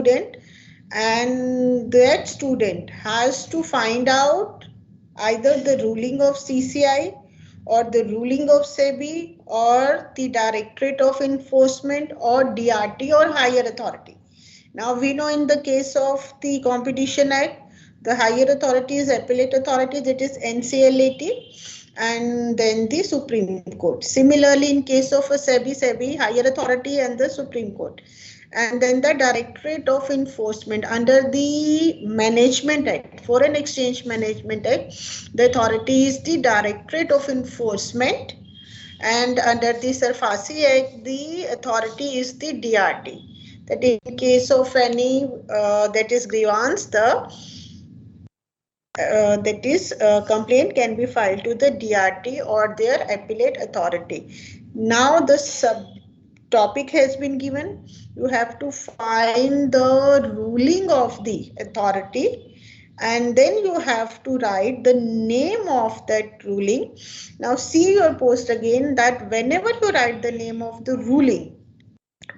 student, and that student has to find out either the ruling of CCI or the ruling of SEBI or the Directorate of Enforcement or DRT or higher authority. Now we know in the case of the Competition Act, the higher authority is appellate authority, that is NCLAT, and then the Supreme Court. Similarly, in case of a SEBI, higher authority and the Supreme Court. And then the Directorate of Enforcement under the Management Act, Foreign Exchange Management Act, the authority is the Directorate of Enforcement, and under the Surfasi Act, the authority is the DRT. That in case of any that is grievance, the complaint can be filed to the DRT or their appellate authority. Now the subtopic has been given. You have to find the ruling of the authority, and then you have to write the name of that ruling. Now see your post again, that whenever you write the name of the ruling,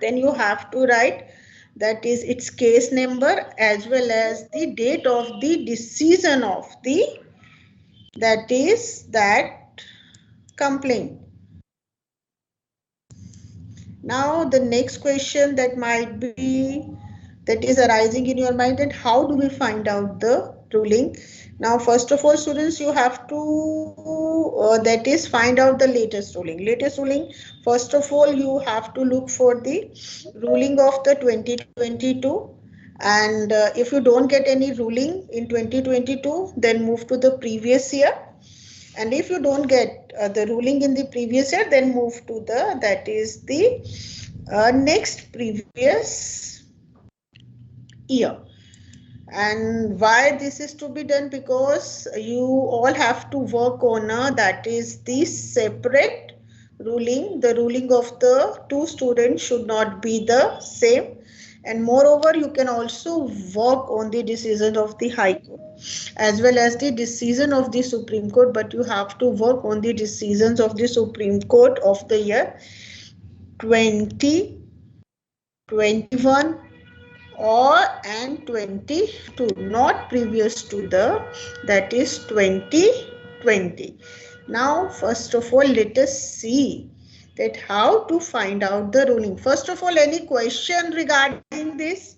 then you have to write that is its case number as well as the date of the decision of the that complaint. Now the next question that might be that is arising in your mind, and how do we find out the ruling? Now first of all, students, you have to that is find out the latest ruling. First of all, you have to look for the ruling of the 2022, and if you don't get any ruling in 2022, then move to the previous year. And if you don't get the ruling in the previous year, then move to the that is the next previous year. And why this is to be done? Because you all have to work on that is the separate ruling. The ruling of the two students should not be the same. And moreover, you can also work on the decision of the High Court as well as the decision of the Supreme Court, but you have to work on the decisions of the Supreme Court of the year 2021 or and 22, not previous to the that is 2020. Now first of all, let us see that how to find out the ruling. First of all, any question regarding this?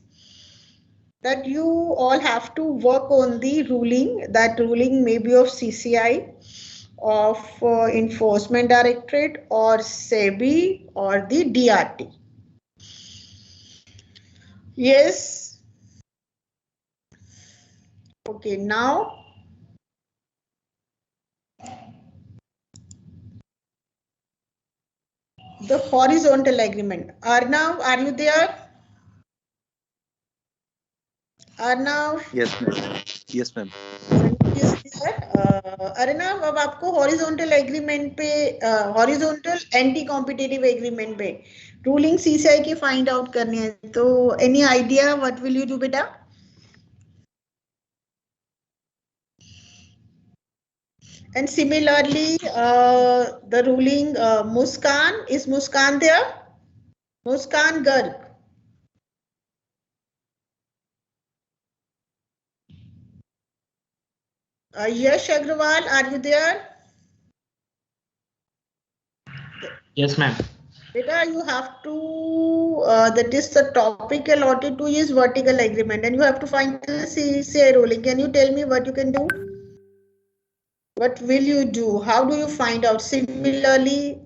That you all have to work on the ruling. That ruling may be of CCI, of Enforcement Directorate, or SEBI, or the DRT. Yes. Okay, now the horizontal agreement. Arnav, are you there? Arnav? Yes, ma'am. Yes, ma'am. Arnav, अब आपको horizontal agreement पे horizontal anti competitive agreement पे ruling CCI की find out करनी है, तो any idea what will you do बेटा? And similarly, the ruling Muskan, is Muskan there? Muskan Garg. Yash Agrawal, are you there? Yes, ma'am. Beta, you have to, that is the topic allotted to is vertical agreement, and you have to find the CCI ruling. Can you tell me what you can do? What will you do? How do you find out? Similarly,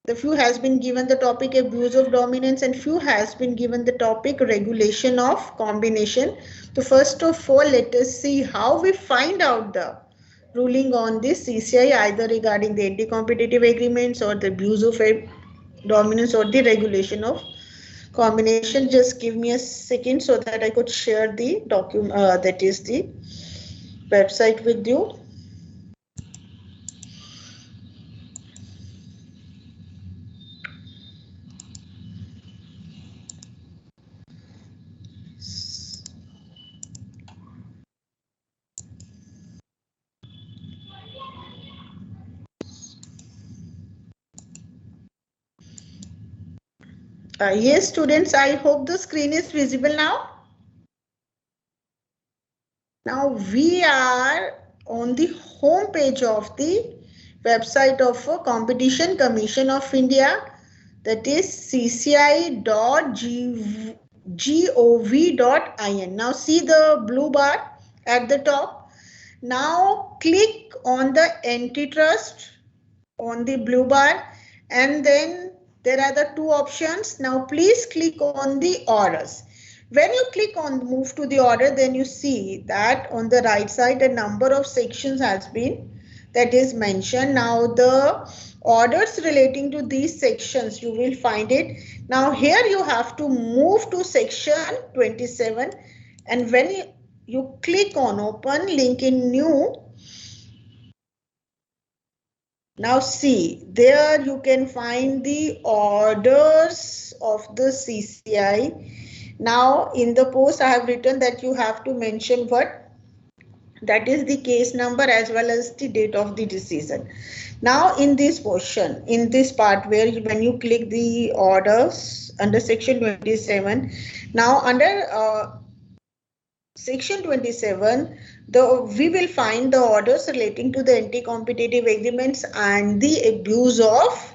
the few has been given the topic abuse of dominance and few has been given the topic regulation of combination. So first of all, let us see how we find out the ruling on this CCI, either regarding the anti-competitive agreements or the abuse of dominance or the regulation of combination. Just give me a second so that I could share the document, that is the website with you. Yes, students, I hope the screen is visible now. Now we are on the home page of the website of Competition Commission of India, that is cci.gov.in. Now see the blue bar at the top. Now click on the antitrust on the blue bar, and then there are the two options. Now please click on the orders. When you click on move to the order, then you see that on the right side a number of sections has been that is mentioned. Now the orders relating to these sections you will find it. Now here you have to move to section 27, and when you click on open link in new, now see, there you can find the orders of the CCI. Now in the post I have written that you have to mention what? That is the case number as well as the date of the decision. Now in this portion, in this part where when you click the orders under section 27, now under Section 27, we will find the orders relating to the anti-competitive agreements and the abuse of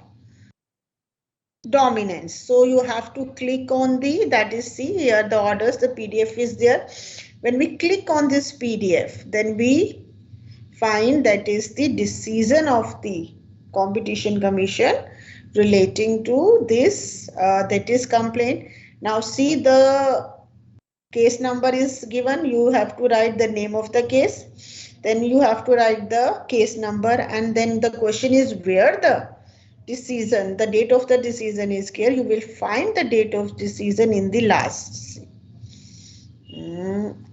dominance. So you have to click on the, that is, see here the orders, the PDF is there. When we click on this PDF, then we find that is the decision of the Competition Commission relating to this, that is complaint. Now see the case number is given, you have to write the name of the case, then you have to write the case number, and then the question is where the decision, the date of the decision is here. You will find the date of decision in the last.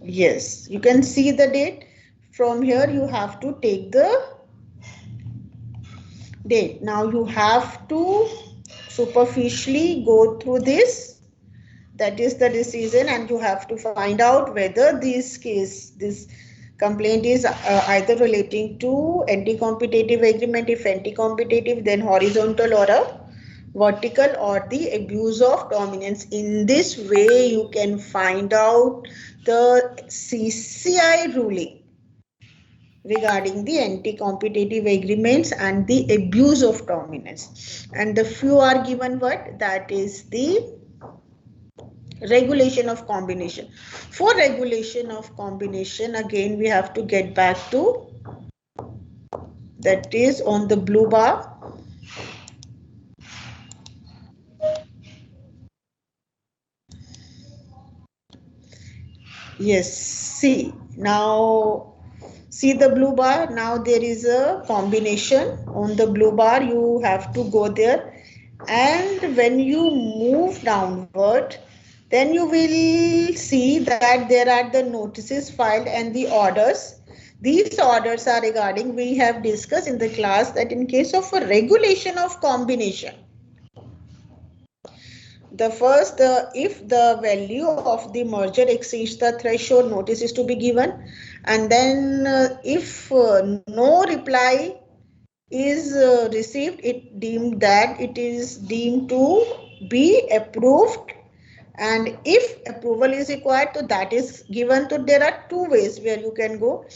Yes, you can see the date. From here you have to take the date. Now you have to superficially go through this, that is the decision, and you have to find out whether this complaint is either relating to anti-competitive agreement. If anti-competitive, then horizontal or a vertical, or the abuse of dominance. In this way you can find out the CCI ruling regarding the anti-competitive agreements and the abuse of dominance. And the few are given what? That is the regulation of combination. For regulation of combination, again we have to get back to, that is on the blue bar. Yes, see, now see the blue bar. Now there is a combination on the blue bar, you have to go there, and when you move downward, then you will see that there are the notices filed and the orders. These orders are regarding, we have discussed in the class that in case of a regulation of combination, the first, if the value of the merger exceeds the threshold, notice is to be given, and then if no reply is received, it deemed that it is deemed to be approved, and if approval is required, so that is given. So there are two ways where you can go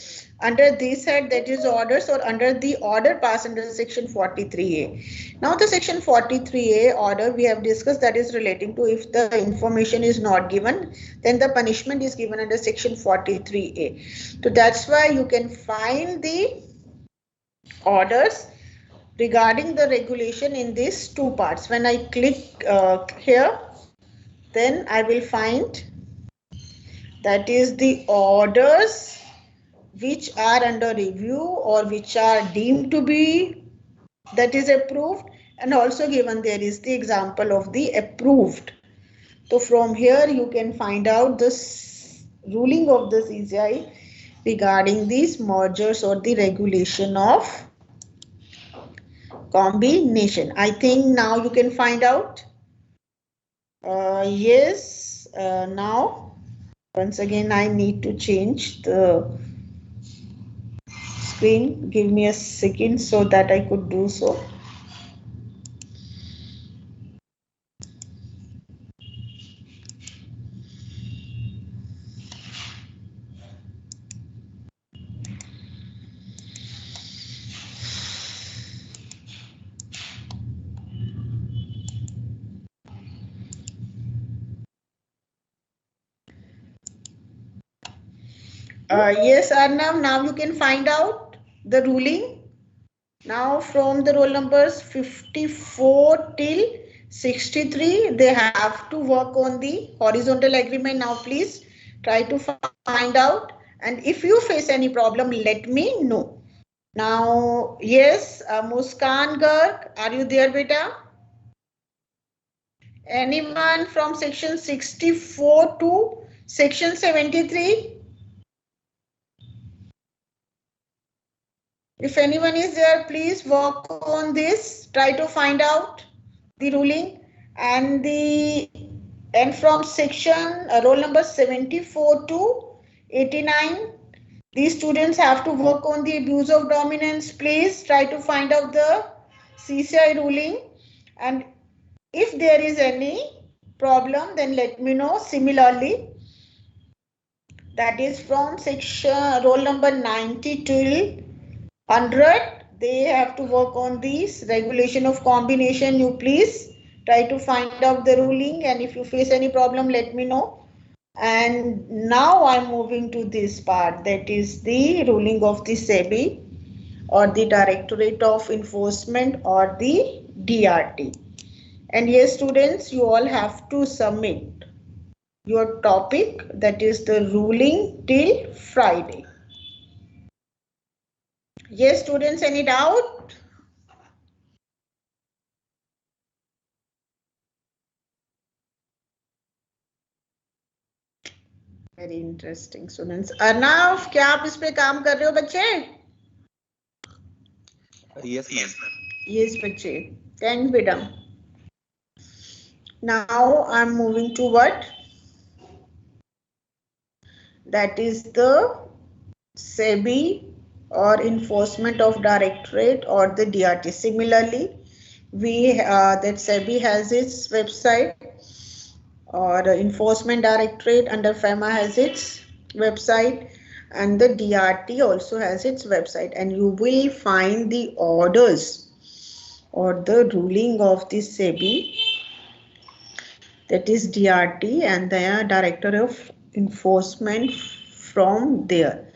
under this head, that is orders, or under the order passed under section 43A. Now the section 43A order we have discussed, that is relating to if the information is not given, then the punishment is given under section 43A. So that's why you can find the orders regarding the regulation in these two parts. When I click here, then I will find that is the orders which are under review or which are deemed to be, that is approved, and also given there is the example of the approved. So from here you can find out this ruling of the CCI regarding these mergers or the regulation of combination. I think now you can find out. Yes, now once again I need to change the screen. Give me a second so that I could do so. Yes, Arnav, now you can find out the ruling. Now from the roll numbers 54 till 63, they have to work on the horizontal agreement. Now please try to find out, and if you face any problem, let me know. Now, yes, Muskan Garg, are you there, beta? Anyone from section 64 to section 73? If anyone is there, please work on this. Try to find out the ruling and from section roll number 74 to 89. These students have to work on the abuse of dominance. Please try to find out the CCI ruling, and if there is any problem, then let me know. Similarly, that is from section roll number 90 till 100, they have to work on this regulation of combination. You please try to find out the ruling, and if you face any problem, let me know. And now I'm moving to this part, that is the ruling of the SEBI or the Directorate of Enforcement or the DRT. And yes, students, you all have to submit your topic, that is the ruling, till Friday. Yes, students, any doubt? Very interesting students. Arnav, क्या आप इस पे काम कर रहे हो बच्चे? Yes, ma'am. Yes बच्चे, थैंक्स बेटा। Now I am moving to what, that is the SEBI or Enforcement of Directorate or the DRT. Similarly, we that SEBI has its website, or Enforcement Directorate under FEMA has its website, and the DRT also has its website, and you will find the orders or the ruling of the SEBI, that is DRT, and the Director of Enforcement from there.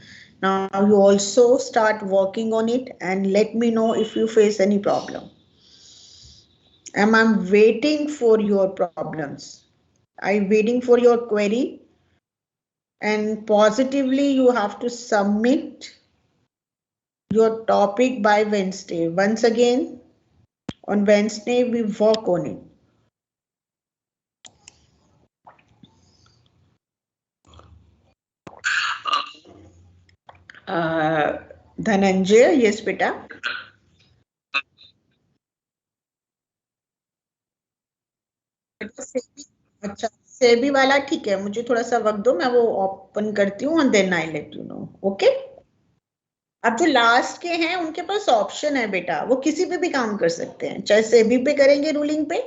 Now you also start working on it and let me know if you face any problem. I'm waiting for your problems. I'm waiting for your query, and positively you have to submit your topic by Wednesday. Once again, on Wednesday we work on it. Dhananjay, yes beta. अच्छा, सेबी वाला ठीक है, मुझे थोड़ा सा वक्त दो, मैं वो ओपन करती हूँ, and then I let you know. Okay? अब जो लास्ट के हैं उनके पास ऑप्शन है बेटा, वो किसी पे भी काम कर सकते हैं, चाहे सेबी पे करेंगे रूलिंग पे,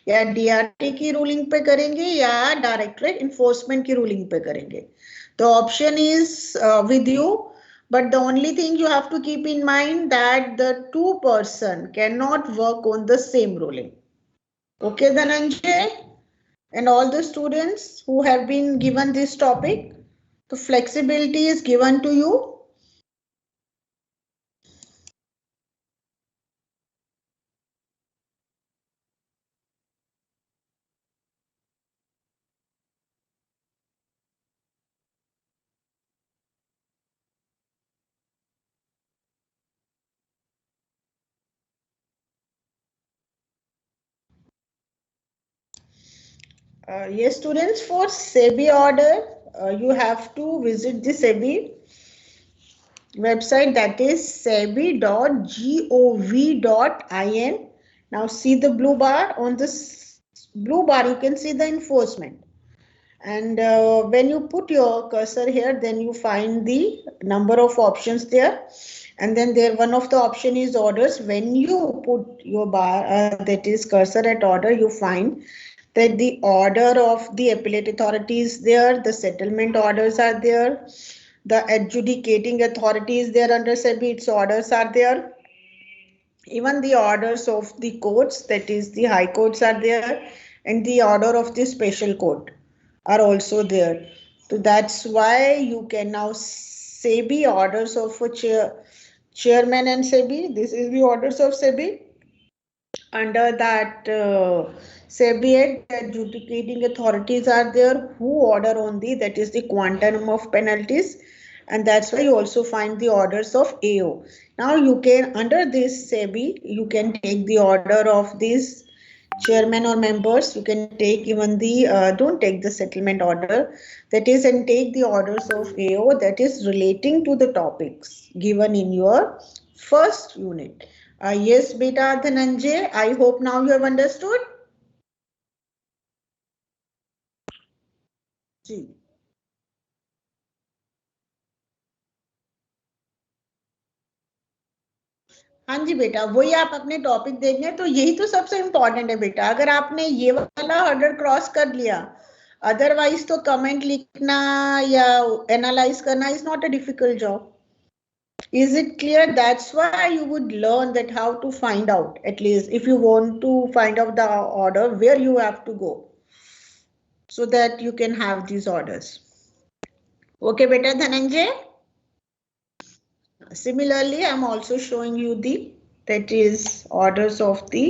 या डीआरटी की रूलिंग पे करेंगे, या डायरेक्टरेट इन्फोर्समेंट की रूलिंग पे करेंगे. The option is with you, but the only thing you have to keep in mind that the two person cannot work on the same ruling. Okay, Dhananjay? And all the students who have been given this topic, the flexibility is given to you. Yes, students, for SEBI order, you have to visit the SEBI website, that is sebi.gov.in. Now see the blue bar. On this blue bar, you can see the enforcement. And when you put your cursor here, then you find the number of options there. And then there one of the option is orders. When you put your bar, that is cursor at order, you find that the order of the appellate authority is there, the settlement orders are there, the adjudicating authority is there under SEBI, its orders are there. Even the orders of the courts, that is the high courts are there, and the order of the special court are also there. So that's why you can now SEBI orders of a chairman and SEBI. This is the orders of SEBI. Under that SEBI Act, the adjudicating authorities are there who order on that is the quantum of penalties, and that's why you also find the orders of AO. Now you can, under this SEBI, you can take the order of this chairman or members. You can take even the don't take the settlement order, that is, and take the orders of AO that is relating to the topics given in your first unit. Yes, beta Dhananjay, I hope now you have understood. जी. हाँ जी बेटा, वही आप अपने topic देखें तो यही तो सबसे इम्पोर्टेंट है बेटा. अगर आपने ये वाला हर्डल क्रॉस कर लिया, अदरवाइज तो कमेंट लिखना या एनालाइज करना is not a difficult job. Is it clear? That's why you would learn that how to find out, at least if you want to find out the order where you have to go, so that you can have these orders. Okay beta Dhananjay. Similarly, I'm also showing you that is orders of the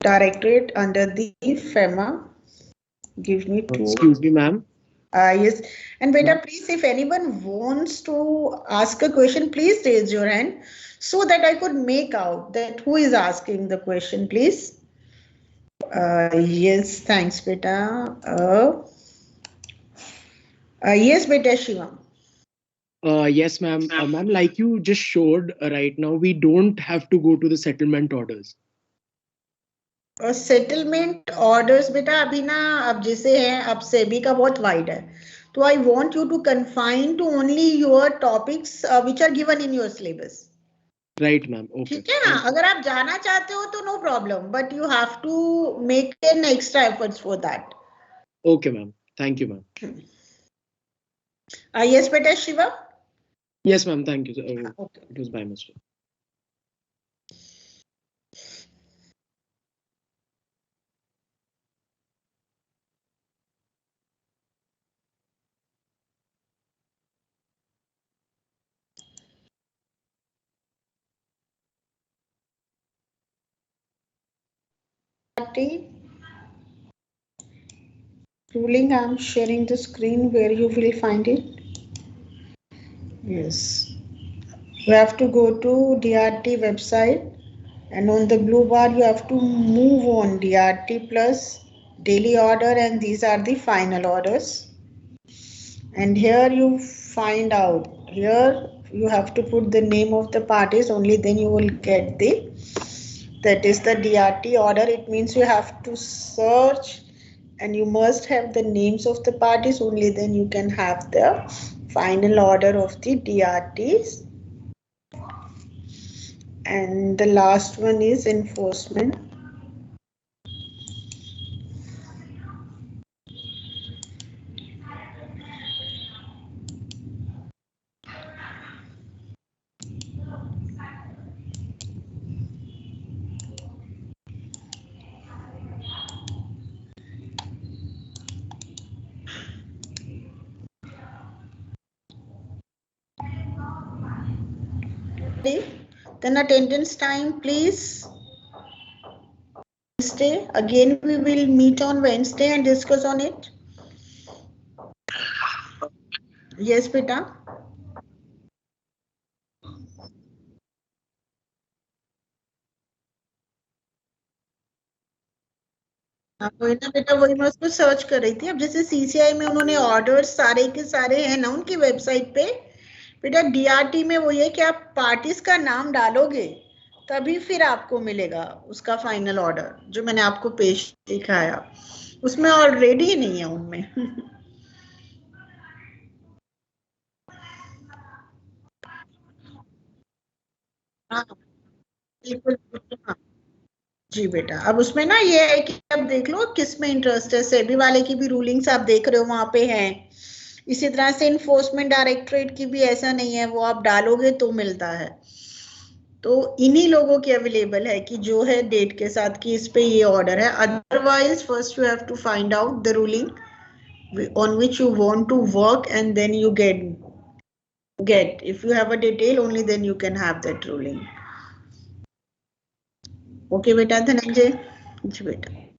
directorate under the FEMA. Give me two. Excuse me, ma'am. Yes. And beta, please, if anyone wants to ask a question, please raise your hand so that I could make out that who is asking the question, please. Yes, thanks, beta. Yes, beta Shivam. Yes, ma'am. Ma'am, like you just showed right now, we don't have to go to the settlement orders. Settlement orders बेटा अभी ना अब जैसे हैं, अब सेबी का बहुत wide है, तो I want you to confine to only your topics which are given in your syllabus. Right ma'am. Okay, ठीक है ना. अगर आप जाना चाहते हो तो no problem, but you have to make an extra efforts for that. Okay ma'am, thank you ma'am. Yes बेटा Shiva. Yes ma'am, thank you. It was by mistake. Ruling, I'm sharing the screen where you will find it. Yes. You have to go to DRT website, and on the blue bar you have to move on DRT plus daily order, and these are the final orders. And here you find out, here you have to put the name of the parties, only then you will get that is the DRT order. It means you have to search and you must have the names of the parties, only then you can have the final order of the DRTs. And the last one is enforcement. Then attendance time, please. Wednesday. Again, we will meet on Wednesday and discuss on it. Yes, beta. वही ना बेटा, वही मैं उसको search कर रही थी. अब जैसे सीसीआई में उन्होंने ऑर्डर सारे के सारे हैं ना उनकी वेबसाइट पे. बेटा डीआरटी में वही है कि आप पार्टीज का नाम डालोगे तभी फिर आपको मिलेगा उसका फाइनल ऑर्डर, जो मैंने आपको पेज दिखाया उसमें ऑलरेडी नहीं है उनमें. हाँ बिल्कुल. हाँ जी बेटा. अब उसमें ना ये है कि अब देख लो किस में इंटरेस्ट है. सेबी वाले की भी रूलिंग्स आप देख रहे हो वहां पे हैं. इसी तरह से इन्फोर्समेंट डायरेक्टरेट की भी ऐसा नहीं है, वो आप डालोगे तो मिलता है. तो इन्हीं लोगों की अवेलेबल है कि जो है डेट के साथ कि इस पे ये ऑर्डर है. Otherwise first you have to find out the ruling on which you want to work, and then you get. If you have a detail, only then you can have that ruling. Okay, beta, Dhananjay? जी बेटा.